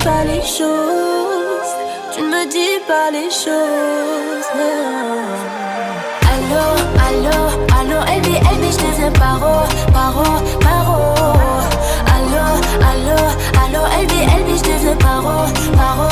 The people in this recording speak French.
pas les choses. Tu ne me dis pas les choses. Allô, allô, allô, Elbi, Elbi, je deviens paro, paro, paro. Allô, allô, allô, Elbi, Elbi, je deviens paro, paro.